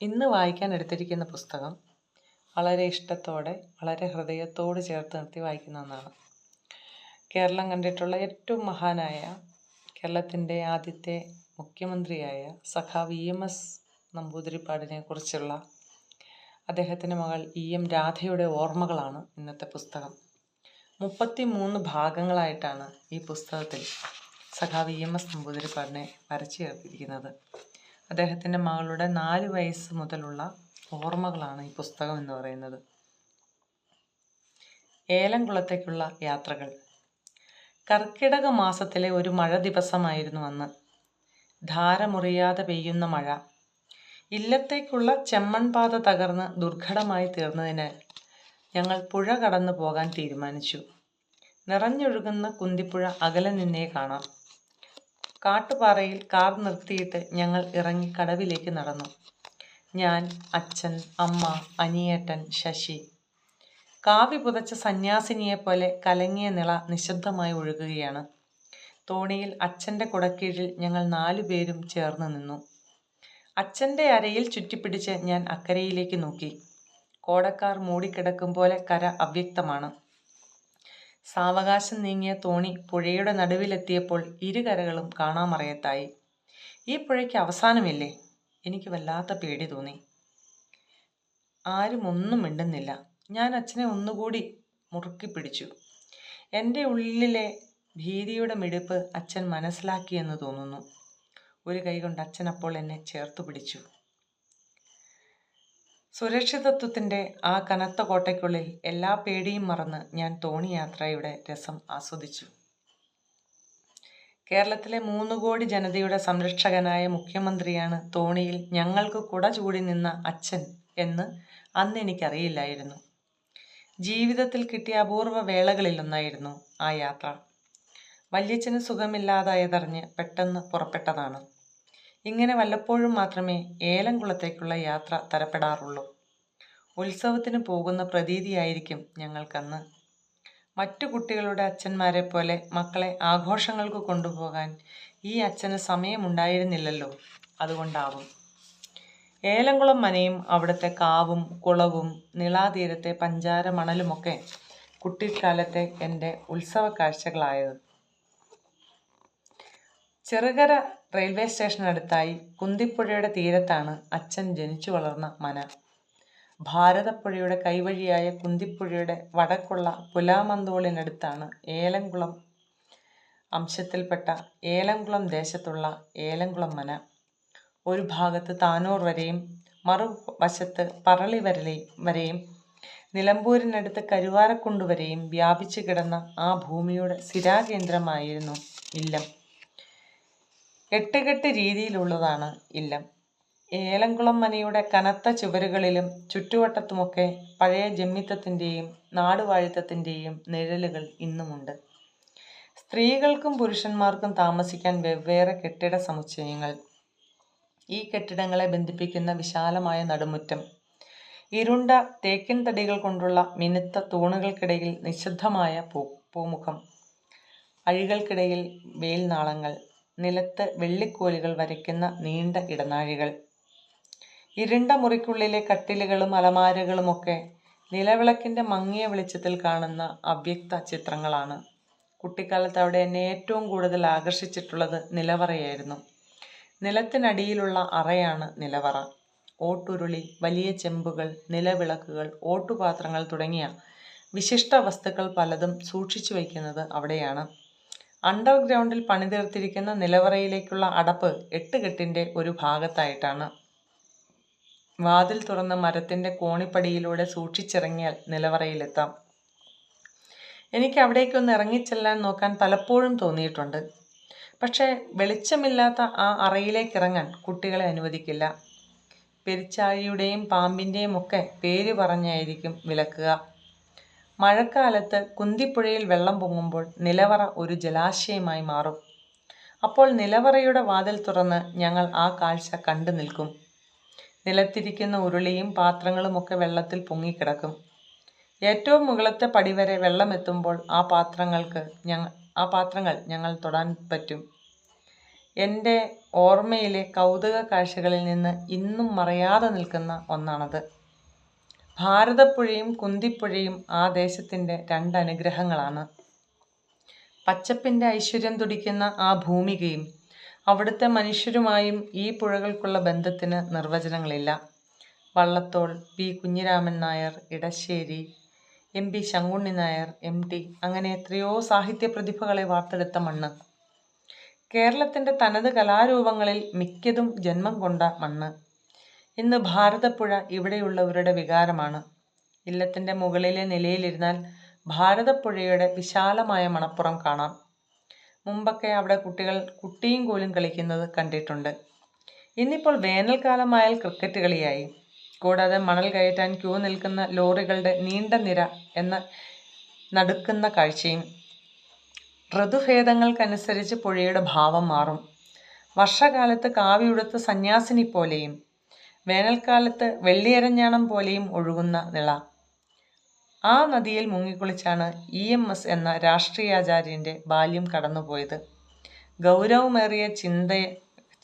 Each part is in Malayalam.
ഇന്ന് വായിക്കാൻ എടുത്തിരിക്കുന്ന പുസ്തകം വളരെ ഇഷ്ടത്തോടെ, വളരെ ഹൃദയത്തോട് ചേർത്ത് നിർത്തി വായിക്കുന്ന ഒന്നാണ്. കേരളം കണ്ടിട്ടുള്ള ഏറ്റവും മഹാനായ, കേരളത്തിൻ്റെ ആദ്യത്തെ മുഖ്യമന്ത്രിയായ സഖാവ് EMS നമ്പൂതിരിപ്പാടിനെ കുറിച്ചുള്ള അദ്ദേഹത്തിൻ്റെ മകൾ EM രാധയുടെ ഓർമ്മകളാണ് ഇന്നത്തെ പുസ്തകം. 33 ഭാഗങ്ങളായിട്ടാണ് ഈ പുസ്തകത്തിൽ സഖാവ് EMS നമ്പൂതിരിപ്പാടിനെ വരച്ചു ചേർത്തിരിക്കുന്നത്. അദ്ദേഹത്തിൻ്റെ മകളുടെ 4 വയസ്സ് മുതലുള്ള ഓർമ്മകളാണ് ഈ പുസ്തകം എന്ന് പറയുന്നത്. ഏലംകുളത്തേക്കുള്ള യാത്രകൾ. കർക്കിടക മാസത്തിലെ ഒരു മഴ ദിവസമായിരുന്നു അന്ന്. ധാരമുറിയാതെ പെയ്യുന്ന മഴ. ഇല്ലത്തേക്കുള്ള ചെമ്മൺപാത തകർന്ന് ദുർഘടമായി തീർന്നതിനാൽ ഞങ്ങൾ പുഴ കടന്നു പോകാൻ തീരുമാനിച്ചു. നിറഞ്ഞൊഴുകുന്ന കുന്തിപ്പുഴ അകലെ നിന്നേ കാണാം. കാട്ടുപാറയിൽ കാർ നിർത്തിയിട്ട് ഞങ്ങൾ ഇറങ്ങി കടവിലേക്ക് നടന്നു. ഞാൻ, അച്ഛൻ, അമ്മ, അനിയേട്ടൻ, ശശി. കാവി പുതച്ച സന്യാസിനിയെപ്പോലെ കലങ്ങിയ നിള നിശബ്ദമായി ഒഴുകുകയാണ്. തോണിയിൽ അച്ഛൻ്റെ കുടക്കീഴിൽ ഞങ്ങൾ 4 പേരും ചേർന്ന് നിന്നു. അച്ഛൻ്റെ അരയിൽ ചുറ്റിപ്പിടിച്ച് ഞാൻ അക്കരയിലേക്ക് നോക്കി. കോടക്കാർ മൂടിക്കിടക്കും പോലെ കര അവ്യക്തമാണ്. സാവകാശം നീങ്ങിയ തോണി പുഴയുടെ നടുവിലെത്തിയപ്പോൾ ഇരുകരകളും കാണാമറയത്തായി. ഈ പുഴയ്ക്ക് അവസാനമില്ലേ? എനിക്ക് വല്ലാത്ത പേടി തോന്നി. ആരും ഒന്നും മിണ്ടുന്നില്ല. ഞാൻ അച്ഛനെ ഒന്നുകൂടി മുറുക്കി പിടിച്ചു. എൻ്റെ ഉള്ളിലെ ഭീതിയുടെ മിടിപ്പ് അച്ഛൻ മനസ്സിലാക്കിയെന്ന് തോന്നുന്നു. ഒരു കൈകൊണ്ട് അച്ഛൻ അപ്പോൾ എന്നെ ചേർത്തു പിടിച്ചു. സുരക്ഷിതത്വത്തിൻ്റെ ആ കനത്ത കോട്ടയ്ക്കുള്ളിൽ എല്ലാ പേടിയും മറന്ന് ഞാൻ തോണിയാത്രയുടെ രസം ആസ്വദിച്ചു. കേരളത്തിലെ 3 കോടി ജനതയുടെ സംരക്ഷകനായ മുഖ്യമന്ത്രിയാണ് തോണിയിൽ ഞങ്ങൾക്ക് കുട ചൂടി നിന്ന അച്ഛൻ എന്ന് അന്ന് എനിക്കറിയില്ലായിരുന്നു. ജീവിതത്തിൽ കിട്ടിയ അപൂർവ വേളകളിലൊന്നായിരുന്നു ആ യാത്ര. വല്യച്ഛന് സുഖമില്ലാതായതറിഞ്ഞ് പെട്ടെന്ന് പുറപ്പെട്ടതാണ്. ഇങ്ങനെ വല്ലപ്പോഴും മാത്രമേ ഏലംകുളത്തേക്കുള്ള യാത്ര തരപ്പെടാറുള്ളൂ. ഉത്സവത്തിന് പോകുന്ന പ്രതീതിയായിരിക്കും ഞങ്ങൾക്കന്ന്. മറ്റു കുട്ടികളുടെ അച്ഛന്മാരെ പോലെ മക്കളെ ആഘോഷങ്ങൾക്ക് കൊണ്ടുപോകാൻ ഈ അച്ഛന് സമയമുണ്ടായിരുന്നില്ലല്ലോ. അതുകൊണ്ടാവും. ഏലംകുളം മനയും അവിടുത്തെ കാവും കുളവും നിളാതീരത്തെ പഞ്ചാര മണലുമൊക്കെ കുട്ടിക്കാലത്തെ എൻ്റെ ഉത്സവ കാഴ്ചകളായത്. ചെറുകര റെയിൽവേ സ്റ്റേഷനടുത്തായി കുന്തിപ്പുഴയുടെ തീരത്താണ് അച്ഛൻ ജനിച്ചു വളർന്ന മന. ഭാരതപ്പുഴയുടെ കൈവഴിയായ കുന്തിപ്പുഴയുടെ വടക്കുള്ള പുലാമന്തോളിനടുത്താണ് ഏലംകുളം അംശത്തിൽപ്പെട്ട ഏലംകുളം ദേശത്തുള്ള ഏലംകുളം മന. ഒരു ഭാഗത്ത് താനൂർ വരെയും മറുവശത്ത് പറളി വരെയും നിലമ്പൂരിനടുത്ത് കരുവാരക്കുണ്ട് വരെയും വ്യാപിച്ചു കിടന്ന ആ ഭൂമിയുടെ സ്ഥിരാകേന്ദ്രമായിരുന്നു ഇല്ലം. 8 രീതിയിലുള്ളതാണ് ഇല്ലം. ഏലംകുളം മനയുടെ കനത്ത ചുവരുകളിലും ചുറ്റുവട്ടത്തുമൊക്കെ പഴയ ജന്മിത്തത്തിൻ്റെയും നാടുവാഴിത്തത്തിൻ്റെയും നിഴലുകൾ ഇന്നുമുണ്ട്. സ്ത്രീകൾക്കും പുരുഷന്മാർക്കും താമസിക്കാൻ വെവ്വേറെ കെട്ടിട സമുച്ചയങ്ങൾ. ഈ കെട്ടിടങ്ങളെ ബന്ധിപ്പിക്കുന്ന വിശാലമായ നടുമുറ്റം. ഇരുണ്ട തേക്കിൻ തടികൾ കൊണ്ടുള്ള മിനുത്ത തൂണുകൾക്കിടയിൽ നിശബ്ദമായ പൂമുഖം. അഴികൾക്കിടയിൽ വേൽനാളങ്ങൾ. നിലത്ത് വെള്ളിക്കോലുകൾ വരയ്ക്കുന്ന നീണ്ട ഇടനാഴികൾ. ഇരുണ്ട മുറിക്കുള്ളിലെ കട്ടിലുകളും അലമാരകളുമൊക്കെ നിലവിളക്കിൻ്റെ മങ്ങിയ വെളിച്ചത്തിൽ കാണുന്ന അവ്യക്ത ചിത്രങ്ങളാണ്. കുട്ടിക്കാലത്ത് അവിടെ എന്നെ ഏറ്റവും കൂടുതൽ ആകർഷിച്ചിട്ടുള്ളത് നിലവറയായിരുന്നു. നിലത്തിനടിയിലുള്ള അറയാണ് നിലവറ. ഓട്ടുരുളി, വലിയ ചെമ്പുകൾ, നിലവിളക്കുകൾ, ഓട്ടുപാത്രങ്ങൾ തുടങ്ങിയ വിശിഷ്ട വസ്തുക്കൾ പലതും സൂക്ഷിച്ചു വയ്ക്കുന്നത് അവിടെയാണ്. അണ്ടർഗ്രൗണ്ടിൽ പണിതീർത്തിരിക്കുന്ന നിലവറയിലേക്കുള്ള അടപ്പ് 8 കെട്ടിൻ്റെ ഒരു ഭാഗത്തായിട്ടാണ്. വാതിൽ തുറന്ന് മരത്തിൻ്റെ കോണിപ്പടിയിലൂടെ സൂക്ഷിച്ചിറങ്ങിയാൽ നിലവറയിലെത്താം. എനിക്ക് അവിടേക്കൊന്ന് ഇറങ്ങിച്ചെല്ലാൻ നോക്കാൻ പലപ്പോഴും തോന്നിയിട്ടുണ്ട്. പക്ഷേ വെളിച്ചമില്ലാത്ത ആ അറയിലേക്കിറങ്ങാൻ കുട്ടികളെ അനുവദിക്കില്ല. പെരിച്ചാഴിയുടെയും പാമ്പിൻ്റെയും ഒക്കെ പേര് പറഞ്ഞായിരിക്കും വിലക്കുക. മഴക്കാലത്ത് കുന്തിപ്പുഴയിൽ വെള്ളം പൊങ്ങുമ്പോൾ നിലവറ ഒരു ജലാശയമായി മാറും. അപ്പോൾ നിലവറയുടെ വാതിൽ തുറന്ന് ഞങ്ങൾ ആ കാഴ്ച കണ്ടു നിൽക്കും. നിലത്തിരിക്കുന്ന ഉരുളിയും പാത്രങ്ങളുമൊക്കെ വെള്ളത്തിൽ പൊങ്ങിക്കിടക്കും. ഏറ്റവും മുകളത്തെ പടിവരെ വെള്ളമെത്തുമ്പോൾ ആ പാത്രങ്ങൾ ഞങ്ങൾ തൊടാൻ പറ്റും. എൻ്റെ ഓർമ്മയിലെ കൗതുക കാഴ്ചകളിൽ നിന്ന് ഇന്നും മറയാതെ നിൽക്കുന്ന ഒന്നാണത്. ഭാരതപ്പുഴയും കുന്തിപ്പുഴയും ആ ദേശത്തിൻ്റെ രണ്ടനുഗ്രഹങ്ങളാണ്. പച്ചപ്പിൻ്റെ ഐശ്വര്യം തുടിക്കുന്ന ആ ഭൂമികയും അവിടുത്തെ മനുഷ്യരുമായും ഈ പുഴകൾക്കുള്ള ബന്ധത്തിന് നിർവചനങ്ങളില്ല. വള്ളത്തോൾ, പി. കുഞ്ഞിരാമൻ നായർ, ഇടശ്ശേരി, എം.പി. ശങ്കുണ്ണി നായർ, എം.ടി. അങ്ങനെ എത്രയോ സാഹിത്യ പ്രതിഭകളെ വാർത്തെടുത്ത മണ്ണ്. കേരളത്തിൻ്റെ തനത് കലാരൂപങ്ങളിൽ മിക്കതും ജന്മം കൊണ്ട മണ്ണ്. ഇന്ന് ഭാരതപ്പുഴ ഇവിടെയുള്ളവരുടെ വികാരമാണ്. ഇല്ലത്തിൻ്റെ മുകളിലെ നിലയിലിരുന്നാൽ ഭാരതപ്പുഴയുടെ വിശാലമായ മണപ്പുറം കാണാം. മുമ്പൊക്കെ അവിടെ കുട്ടികൾ കുട്ടിയും കോലും കളിക്കുന്നത് കണ്ടിട്ടുണ്ട്. ഇന്നിപ്പോൾ വേനൽക്കാലമായാൽ ക്രിക്കറ്റ് കളിയായി. കൂടാതെ മണൽ കയറ്റാൻ ക്യൂ നിൽക്കുന്ന ലോറികളുടെ നീണ്ട നിര എന്ന നടുക്കുന്ന കാഴ്ചയും. ഋതുഭേദങ്ങൾക്കനുസരിച്ച് പുഴയുടെ ഭാവം മാറും. വർഷകാലത്ത് കാവിയുടുത്ത സന്യാസിനി പോലെയും വേനൽക്കാലത്ത് വെള്ളിയരഞ്ഞാണം പോലെയും ഒഴുകുന്ന നിള. ആ നദിയിൽ മുങ്ങിക്കുളിച്ചാണ് EMS എന്ന രാഷ്ട്രീയാചാര്യൻ്റെ ബാല്യം കടന്നുപോയത്. ഗൗരവമേറിയ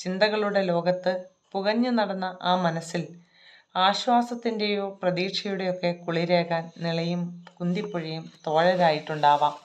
ചിന്തകളുടെ ലോകത്ത് പുകഞ്ഞു നടന്ന ആ മനസ്സിൽ ആശ്വാസത്തിൻ്റെയോ പ്രതീക്ഷയുടെയൊക്കെ കുളിരേകാൻ നിളയും കുന്തിപ്പുഴയും തോഴരായിട്ടുണ്ടാവാം.